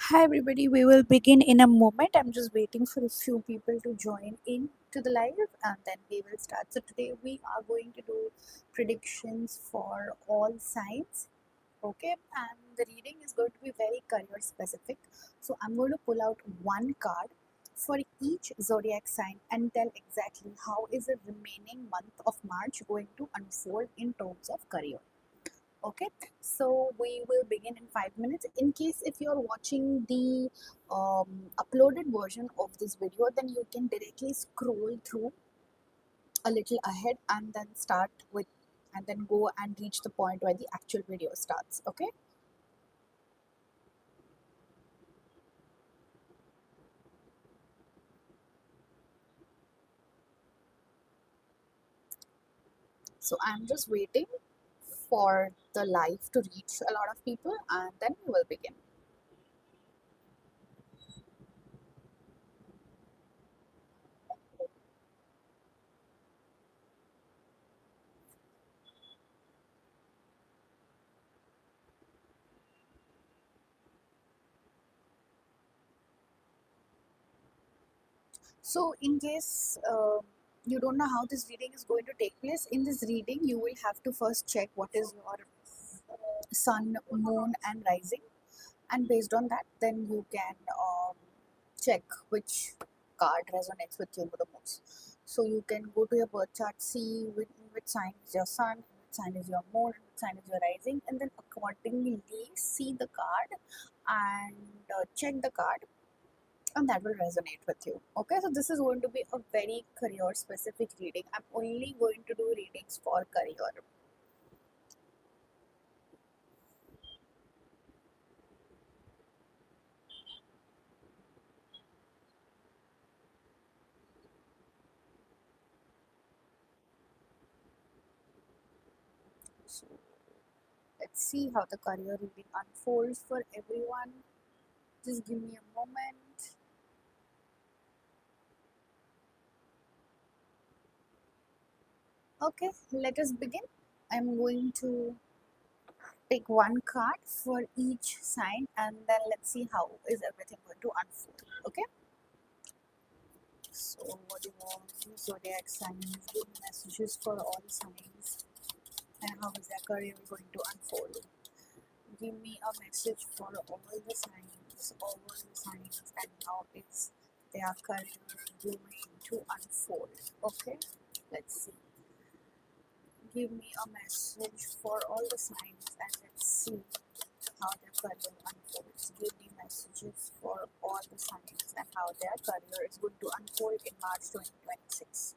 Hi everybody, we will begin in a moment. I'm just waiting for a few people to join in to the live and then we will start. So today we are going to do predictions for all signs. Okay, and the reading is going to be very career specific. So I'm going to pull out one card for each zodiac sign and tell exactly how is the remaining month of March going to unfold in terms of career. Okay, so we will begin in 5 minutes. In case if you're watching the uploaded version of this video, then you can directly scroll through a little ahead and then start with and then go and reach the point where the actual video starts. Okay, so I'm just waiting for the live to reach a lot of people and then we will begin. So, in case you don't know how this reading is going to take place, in this reading, you will have to first check what is your sun, moon, and rising, and based on that, then you can check which card resonates with you the most. So, you can go to your birth chart, see which sign is your sun, which sign is your moon, which sign is your rising, and then accordingly see the card and check the card and that will resonate with you. Okay, so this is going to be a very career specific reading. I'm only going to do readings for career. So let's see how the career reading unfolds for everyone. Just give me a moment. Okay, let us begin. I'm going to pick one card for each sign and then let's see how is everything going to unfold. Okay, so what do you want? Zodiac signs, give messages for all signs and how is their career going to unfold. Give me a message for all the signs, and how is their career going to unfold. Okay, let's see. Give me a message for all the signs, and let's see how their career unfolds. Give me messages for all the signs and how their career is going to unfold in March 2026.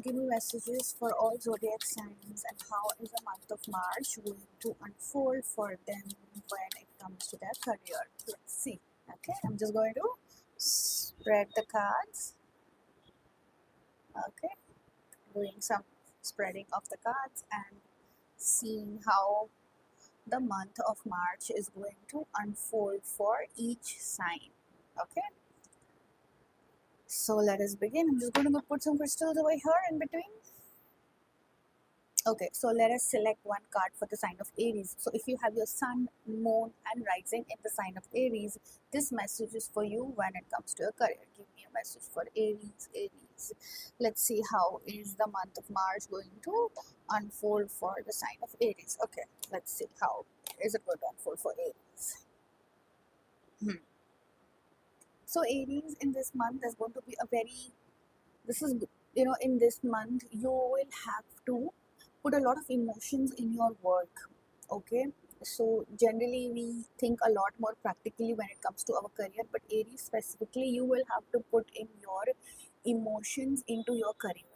Give me messages for all zodiac signs and how is the month of March going to unfold for them when it comes to their career. Let's see. Okay, I'm just going to spread the cards. Okay, doing some spreading of the cards and seeing how the month of March is going to unfold for each sign. Okay, so let us begin. I'm just going to put some crystals over here in between. Okay, so let us select one card for the sign of Aries. So if you have your sun, moon, and rising in the sign of Aries, this message is for you when it comes to your career. Give me a message for Aries, Aries. Let's see how is the month of March going to unfold for the sign of Aries. Okay, let's see how is it going to unfold for Aries. So Aries in this month is going to be a very, this is, in this month you will have to put a lot of emotions in your work. Okay, so generally we think a lot more practically when it comes to our career, but Aries specifically you will have to put in your emotions into your career.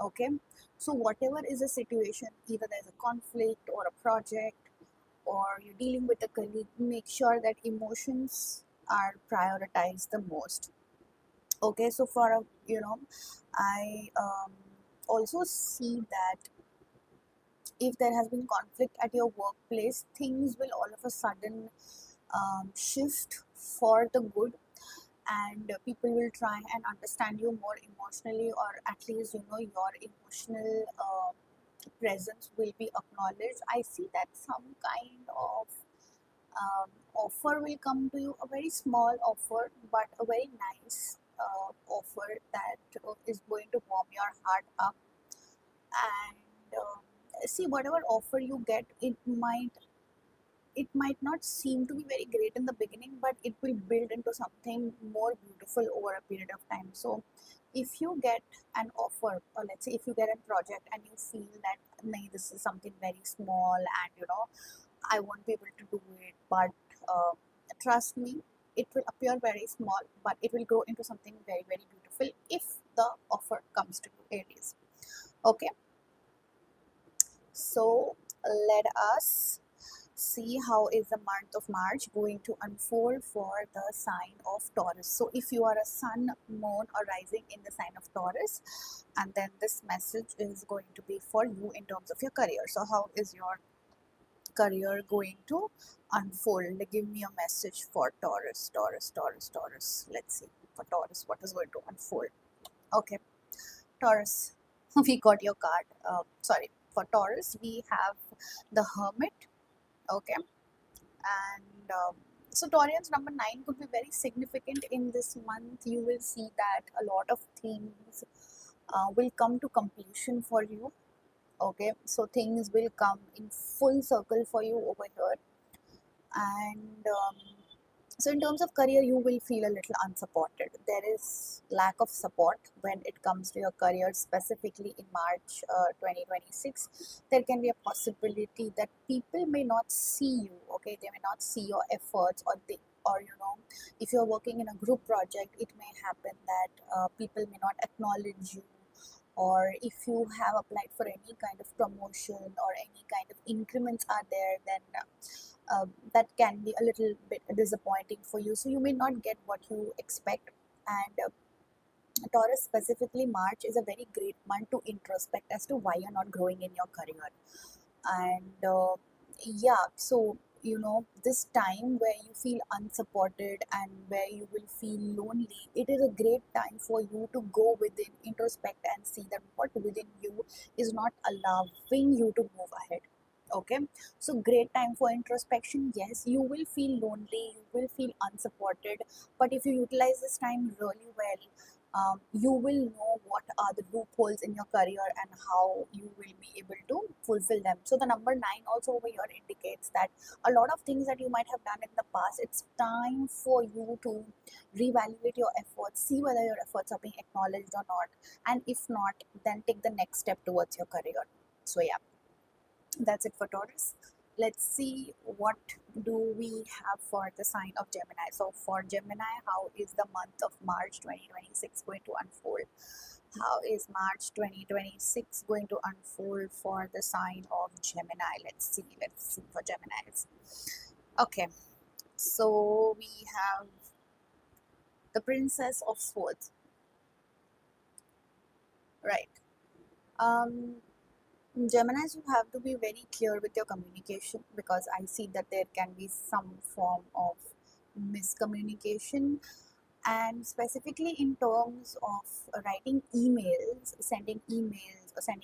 Okay, so whatever is a situation, either there's a conflict or a project or you're dealing with a colleague, make sure that emotions are prioritized the most. Okay, so for I also see that if there has been conflict at your workplace, things will all of a sudden shift for the good, and people will try and understand you more emotionally, or at least your emotional presence will be acknowledged. I see that some kind of Offer will come to you, a very small offer, but a very nice offer that is going to warm your heart up. And see, whatever offer you get, it might not seem to be very great in the beginning, but it will build into something more beautiful over a period of time. So if you get an offer, or let's say if you get a project and you feel that, nay, this is something very small, and I won't be able to do it, but uh, trust me, it will appear very small, but it will grow into something very, very beautiful if the offer comes to you, Aries. Okay, so let us see how is the month of March going to unfold for the sign of Taurus. So if you are a sun, moon, or rising in the sign of Taurus, and then this message is going to be for you in terms of your career. So how is your career going to unfold? Give me a message for Taurus, Taurus, Taurus, Taurus. Let's see for Taurus what is going to unfold. Okay, Taurus, we got your card. Sorry, for Taurus we have the Hermit. Okay, and so Taurians number 9 could be very significant in this month. You will see that a lot of things will come to completion for you. Okay, so things will come in full circle for you over here. And so in terms of career, you will feel a little unsupported. There is lack of support when it comes to your career, specifically in March 2026. There can be a possibility that people may not see you. Okay, they may not see your efforts, or if you're working in a group project, it may happen that people may not acknowledge you, or if you have applied for any kind of promotion or any kind of increments are there, then that can be a little bit disappointing for you. So you may not get what you expect. And Taurus, specifically March, is a very great month to introspect as to why you're not growing in your career. And yeah, so this time where you feel unsupported and where you will feel lonely, it is a great time for you to go within, introspect, and see that what within you is not allowing you to move ahead. Okay, so great time for introspection. Yes, you will feel lonely, you will feel unsupported, but if you utilize this time really well, you will know what are the loopholes in your career and how you will be able to fulfill them. So the number 9 also over here indicates that a lot of things that you might have done in the past, it's time for you to reevaluate your efforts, see whether your efforts are being acknowledged or not, and if not, then take the next step towards your career. So yeah, that's it for Taurus. Let's see what do we have for the sign of Gemini. So for Gemini, how is the month of March 2026 going to unfold? How is March 2026 going to unfold for the sign of Gemini? Let's see for Geminis. Okay, so we have the Princess of Swords, right? Um, Geminis, you have to be very clear with your communication, because I see that there can be some form of miscommunication, and specifically in terms of writing emails, or sending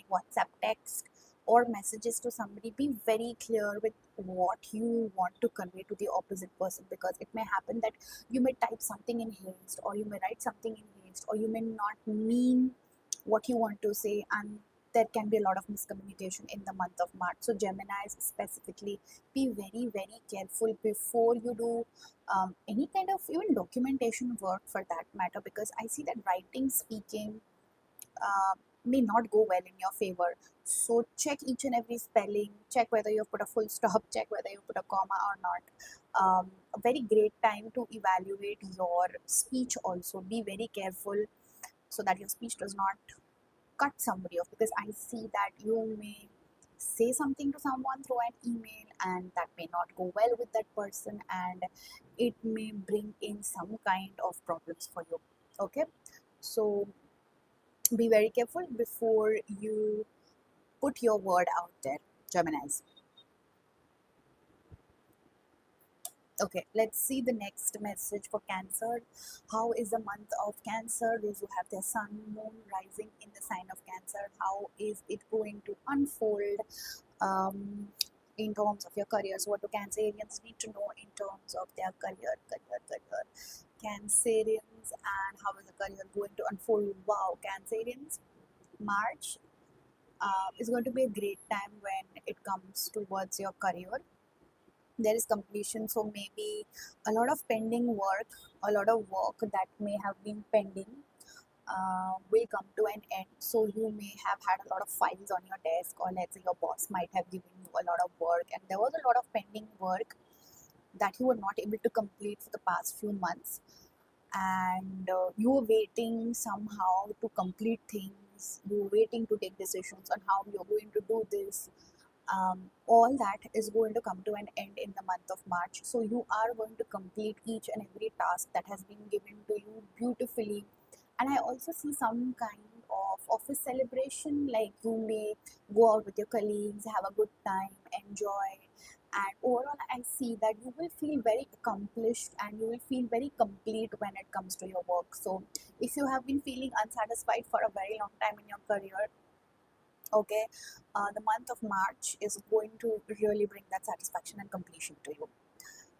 WhatsApp text or messages to somebody. Be very clear with what you want to convey to the opposite person, because it may happen that you may type something in haste, or you may write something in haste, or you may not mean what you want to say, and there can be a lot of miscommunication in the month of March. So Geminis specifically, be very, very careful before you do any kind of even documentation work for that matter, because I see that writing, speaking may not go well in your favor. So check each and every spelling, check whether you put a full stop, check whether you put a comma or not. A very great time to evaluate your speech also. Be very careful so that your speech does not cut somebody off, because I see that you may say something to someone through an email and that may not go well with that person, and it may bring in some kind of problems for you. Okay, so be very careful before you put your word out there, Geminis. Okay, let's see the next message for Cancer. How is the month of Cancer? Those who have their sun, moon, rising in the sign of Cancer, how is it going to unfold? Um, in terms of your career. So what do Cancerians need to know in terms of their career? Cancerians, and how is the career going to unfold? Wow, Cancerians, March is going to be a great time when it comes towards your career. There is completion, so maybe a lot of pending work, a lot of work that may have been pending will come to an end. So you may have had a lot of files on your desk, or let's say your boss might have given you a lot of work, and there was a lot of pending work that you were not able to complete for the past few months, and you were waiting somehow to complete things. You were waiting to take decisions on how you're going to do this. All that is going to come to an end in the month of March. So you are going to complete each and every task that has been given to you beautifully. And I also see some kind of office celebration, like you may go out with your colleagues, have a good time, enjoy. And overall, I see that you will feel very accomplished and you will feel very complete when it comes to your work. So if you have been feeling unsatisfied for a very long time in your career, okay, the month of March is going to really bring that satisfaction and completion to you.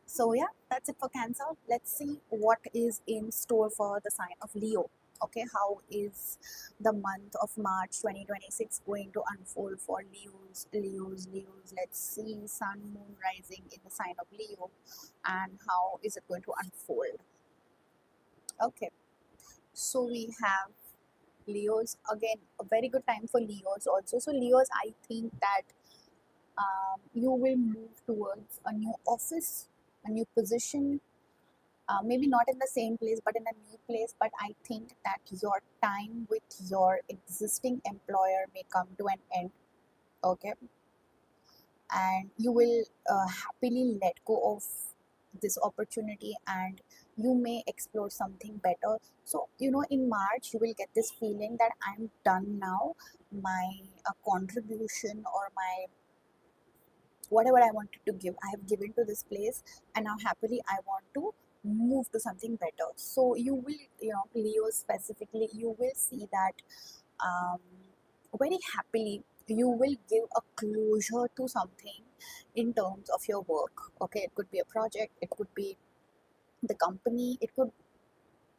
So yeah, that's it for Cancer. Let's see what is in store for the sign of Leo. Okay, how is the month of March 2026 going to unfold for Leos? Let's see Sun, Moon rising in the sign of Leo, and how is it going to unfold? Okay, so we have Leos again, a very good time for Leos also. So Leos, I think that you will move towards a new office, a new position, maybe not in the same place but in a new place. But I think that your time with your existing employer may come to an end. Okay, and you will happily let go of this opportunity, and you may explore something better. So in March you will get this feeling that I'm done now. My contribution, or my whatever I wanted to give, I have given to this place, and now happily I want to move to something better. So you will, Leo specifically, you will see that um, very happily you will give a closure to something in terms of your work. Okay, it could be a project, it could be the company, it could,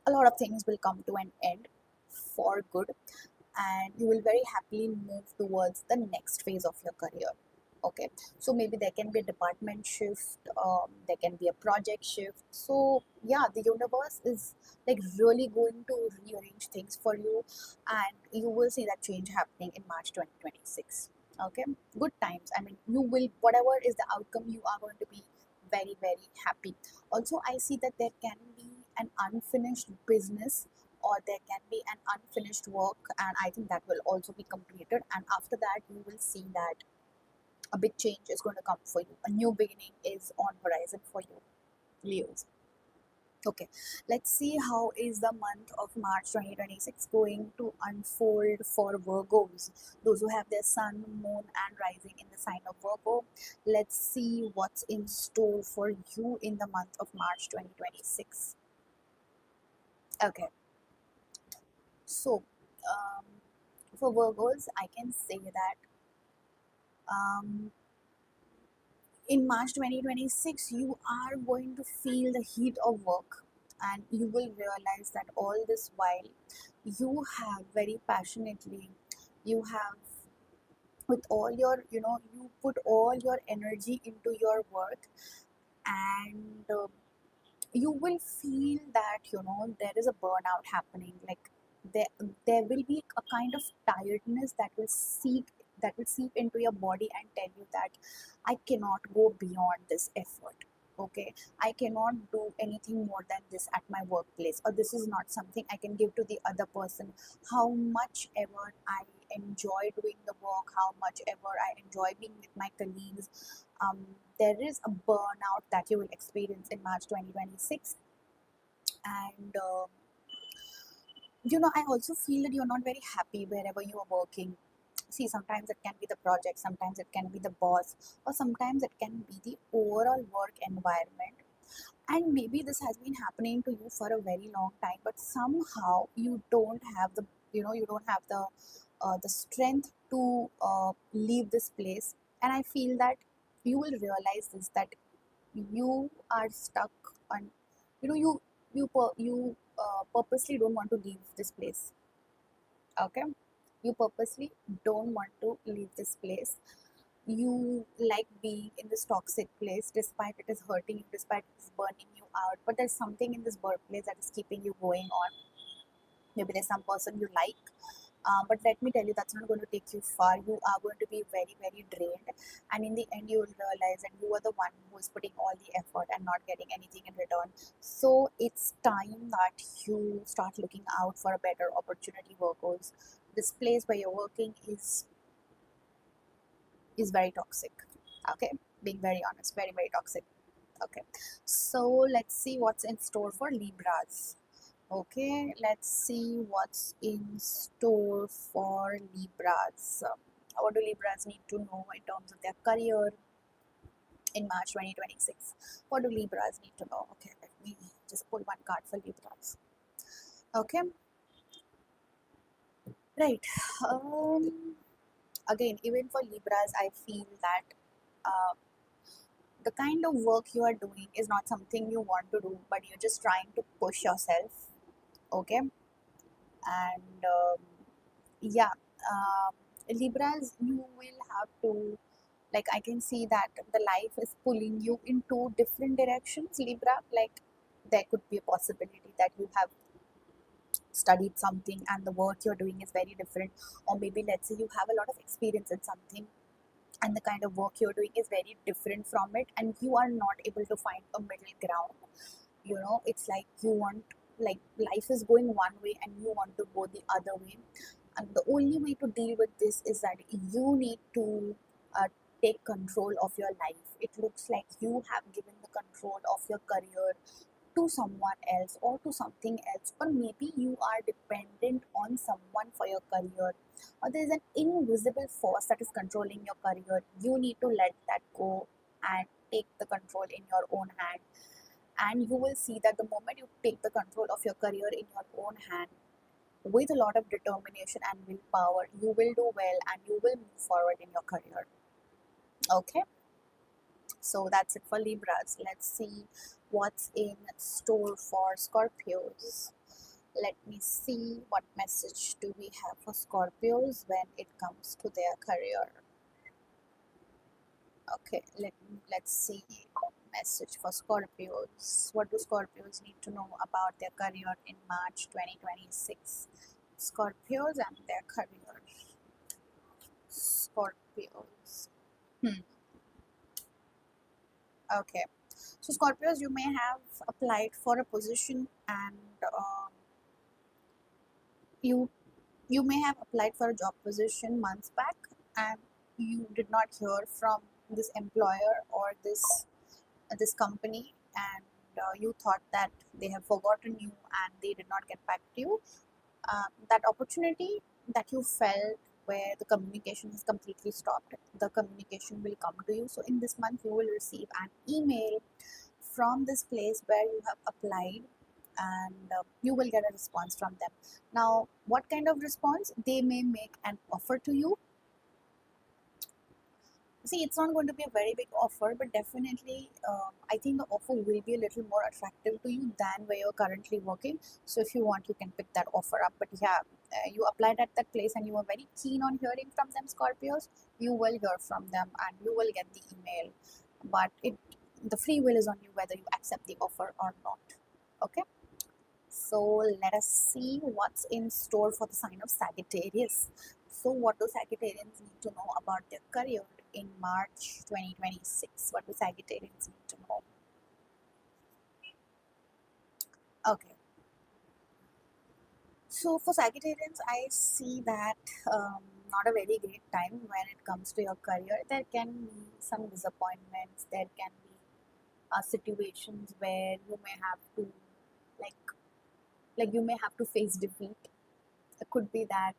a lot of things will come to an end for good, and you will very happily move towards the next phase of your career. Okay, so maybe there can be a department shift, there can be a project shift. So yeah, the universe is like really going to rearrange things for you, and you will see that change happening in March 2026. Okay, good times. I mean, you will, whatever is the outcome, you are going to be very, very happy. Also, I see that there can be an unfinished business, or there can be an unfinished work, and I think that will also be completed. And after that, you will see that a big change is going to come for you. A new beginning is on horizon for you, Leos. Okay, let's see how is the month of March 2026 going to unfold for Virgos, those who have their sun, moon, and rising in the sign of Virgo. Let's see what's in store for you in the month of March 2026. Okay, so um, for Virgos, I can say that um, in March 2026, you are going to feel the heat of work, and you will realize that all this while you have very passionately, you have, with all your, you put all your energy into your work, and you will feel that there is a burnout happening. Like there will be a kind of tiredness that will seep into your body and tell you that I cannot go beyond this effort. Okay, I cannot do anything more than this at my workplace, or this is not something I can give to the other person. How much ever I enjoy doing the work, how much ever I enjoy being with my colleagues, um, there is a burnout that you will experience in March 2026. And I also feel that you're not very happy wherever you are working. See, sometimes it can be the project, sometimes it can be the boss, or sometimes it can be the overall work environment. And maybe this has been happening to you for a very long time, but somehow you don't have the, you don't have the strength to leave this place. And I feel that you will realize this, that you are stuck on, you know, you purposely don't want to leave this place. Okay, you purposely don't want to leave this place. You like being in this toxic place despite it is hurting you, despite it is burning you out, but there's something in this workplace that is keeping you going on. Maybe there's some person you like, but let me tell you, that's not going to take you far. You are going to be very, very drained, and in the end, you will realize that you are the one who is putting all the effort and not getting anything in return. So it's time that you start looking out for a better opportunity, workers. This place where you're working is very toxic. Okay, being very honest, very, very toxic. Okay, so let's see what's in store for Libras. Okay, let's see what's in store for Libras. What do Libras need to know in terms of their career in March 2026? What do Libras need to know? Okay, let me just pull one card for Libras. Okay, right. Again, even for Libras, I feel that uh, the kind of work you are doing is not something you want to do, but you're just trying to push yourself. Okay, and yeah, Libras, you will have to, like, I can see that the life is pulling you in two different directions, Libra. Like, there could be a possibility that you have studied something and the work you're doing is very different, or maybe let's say you have a lot of experience in something and the kind of work you're doing is very different from it, and you are not able to find a middle ground. You know, it's like you want, like, life is going one way and you want to go the other way, and the only way to deal with this is that you need to take control of your life. It looks like you have given the control of your career to someone else or to something else, or maybe you are dependent on someone for your career, or there is an invisible force that is controlling your career. You need to let that go and take the control in your own hand, and you will see that the moment you take the control of your career in your own hand with a lot of determination and willpower, you will do well and you will move forward in your career. Okay, so that's it for Libras. Let's see what's in store for Scorpios. Let me see what message do we have for Scorpios when it comes to their career. Okay, let's see message for Scorpios. What do Scorpios need to know about their career in March 2026? Scorpios and their career. Scorpios. Okay. So Scorpios, you may have applied for a position, and you you may have applied for a job position months back, and you did not hear from this employer or this company, and you thought that they have forgotten you and they did not get back to you. That opportunity that you felt where the communication has completely stopped, the communication will come to you. So in this month, you will receive an email from this place where you have applied, and you will get a response from them. Now, what kind of response? They may make an offer to you. See, it's not going to be a very big offer, but definitely, I think the offer will be a little more attractive to you than where you're currently working. So, if you want, you can pick that offer up. But yeah, you applied at that place and you were very keen on hearing from them, Scorpios. You will hear from them and you will get the email. But the free will is on you whether you accept the offer or not. Okay. So let us see what's in store for the sign of Sagittarius. So what do Sagittarians need to know about their career in March 2026? What do Sagittarians need to know? Okay. So for Sagittarians, I see that not a very great time when it comes to your career. There can be some disappointments. There can be situations where you may have to, like you may have to face defeat. It could be that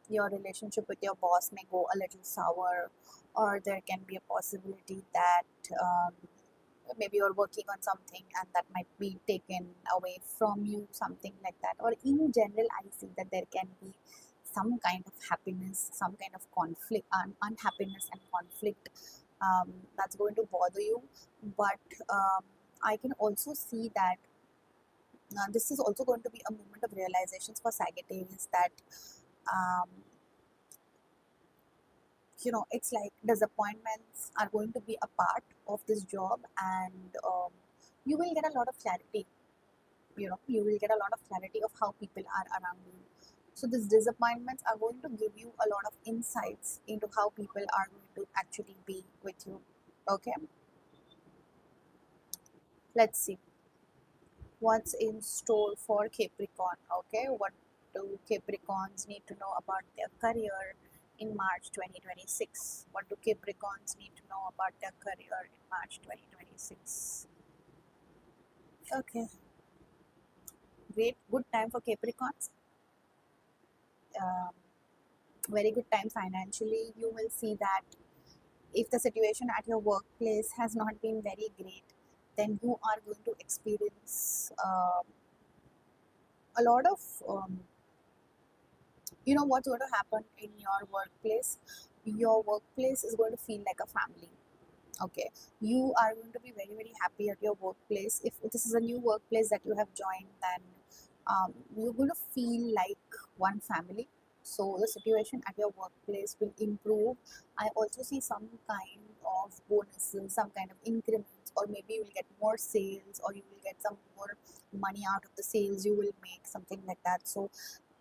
your relationship with your boss may go a little sour, or there can be a possibility that um, maybe you're working on something and that might be taken away from you, something like that. Or in general, I see that there can be some kind of happiness, some kind of conflict, unhappiness and conflict that's going to bother you. But I can also see that this is also going to be a moment of realizations for Sagittarius, that um, it's like disappointments are going to be a part of this job, and you will get a lot of clarity. You will get a lot of clarity of how people are around you. So these disappointments are going to give you a lot of insights into how people are going to actually be with you. Okay, let's see what's in store for Capricorn. Okay, what do Capricorns need to know about their career in March 2026? What do Capricorns need to know about their career in March 2026? Okay, great, good time for Capricorns. Um, Very good time financially. You will see that if the situation at your workplace has not been very great, then you are going to experience a lot of what's going to happen in your workplace. Your workplace is going to feel like a family. Okay, you are going to be very very happy at your workplace. If this is a new workplace that you have joined, then you're going to feel like one family. So the situation at your workplace will improve. I also see some kind of bonuses, some kind of increments, or maybe you will get more sales, or you will get some more money out of the sales you will make, something like that. So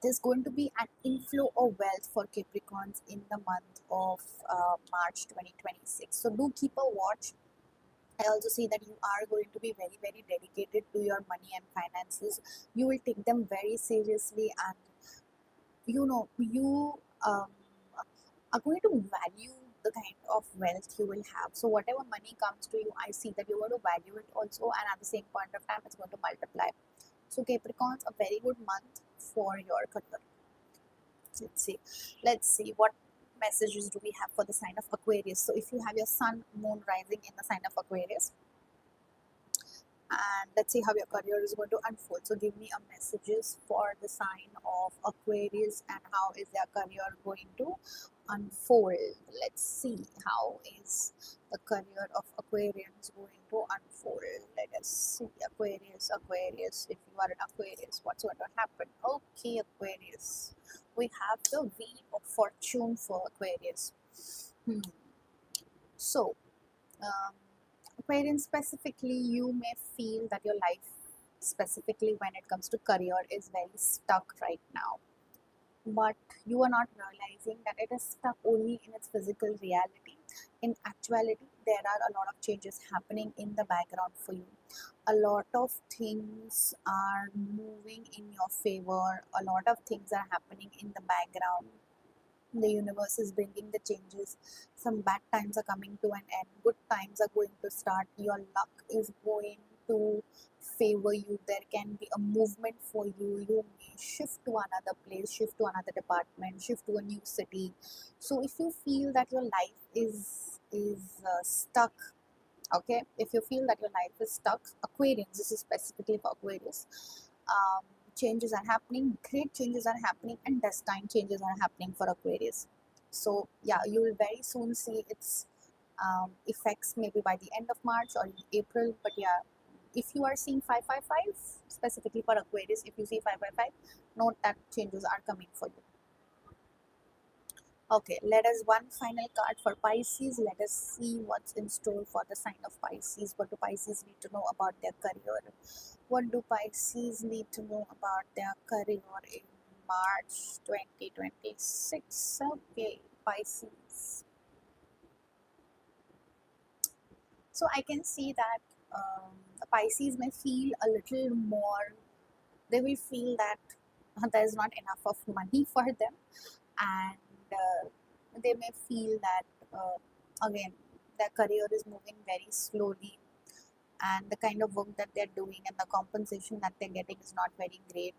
there's going to be an inflow of wealth for Capricorns in the month of March 2026. So do keep a watch. I also see that you are going to be very, very dedicated to your money and finances. You will take them very seriously, and you are going to value the kind of wealth you will have. So whatever money comes to you, I see that you're going to value it also, and at the same point of time, it's going to multiply. So Capricorns, a very good month for your career. Let's see. Let's see what messages do we have for the sign of Aquarius. So if you have your sun, moon rising in the sign of Aquarius, and let's see how your career is going to unfold. So give me a messages for the sign of Aquarius and how is their career going to unfold. Let's see how is the career of Aquarians going to unfold. Let us see. Aquarius, if you are an Aquarius, what's going to happen? Okay, Aquarius, we have the Wheel of Fortune for Aquarius. So um, Aquarian specifically, you may feel that your life, specifically when it comes to career, is very stuck right now. But you are not realizing that it is stuck only in its physical reality. In actuality, there are a lot of changes happening in the background for you. A lot of things are moving in your favor. A lot of things are happening in the background. The universe is bringing the changes. Some bad times are coming to an end, good times are going to start. Your luck is going to favor you. There can be a movement for you. You may shift to another place, shift to another department, shift to a new city. So if you feel that your life is stuck, okay, if you feel that your life is stuck, Aquarians, this is specifically for Aquarius, um, changes are happening, great changes are happening, and destined changes are happening for Aquarius. So yeah, you will very soon see its effects, maybe by the end of March or in April. But yeah, if you are seeing 555 specifically for Aquarius, if you see 555, note that changes are coming for you. Okay, let us one final card for Pisces. Let us see what's in store for the sign of Pisces. What do Pisces need to know about their career? What do Pisces need to know about their career in March 2026? Okay, Pisces. So I can see that Pisces may feel a little more, they will feel that there is not enough of money for them, and they may feel that again their career is moving very slowly, and the kind of work that they're doing and the compensation that they're getting is not very great.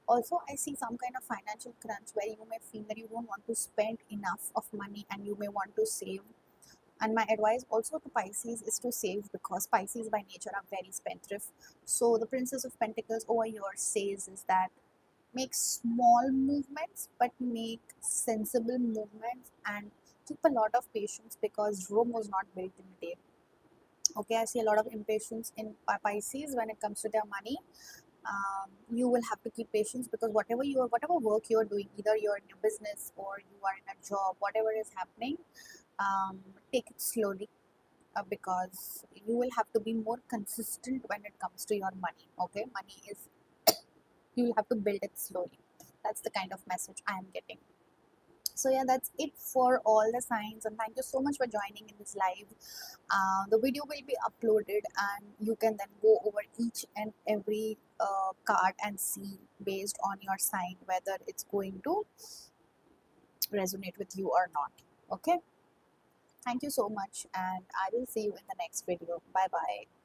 Also, I see some kind of financial crunch where you may feel that you don't want to spend enough of money and you may want to save. And my advice also to Pisces is to save, because Pisces by nature are very spendthrift. So the Princess of Pentacles over here says is that make small movements but make sensible movements, and keep a lot of patience because Rome was not built in a day. Okay, I see a lot of impatience in Pisces when it comes to their money. You will have to keep patience because whatever work you're doing, either you're in a business or you are in a job, whatever is happening, take it slowly, because you will have to be more consistent when it comes to your money. Okay, money is, you will have to build it slowly. That's the kind of message I am getting. So yeah, that's it for all the signs, and thank you so much for joining in this live. The video will be uploaded and you can then go over each and every card and see based on your sign whether it's going to resonate with you or not. Okay, thank you so much, and I will see you in the next video. Bye bye.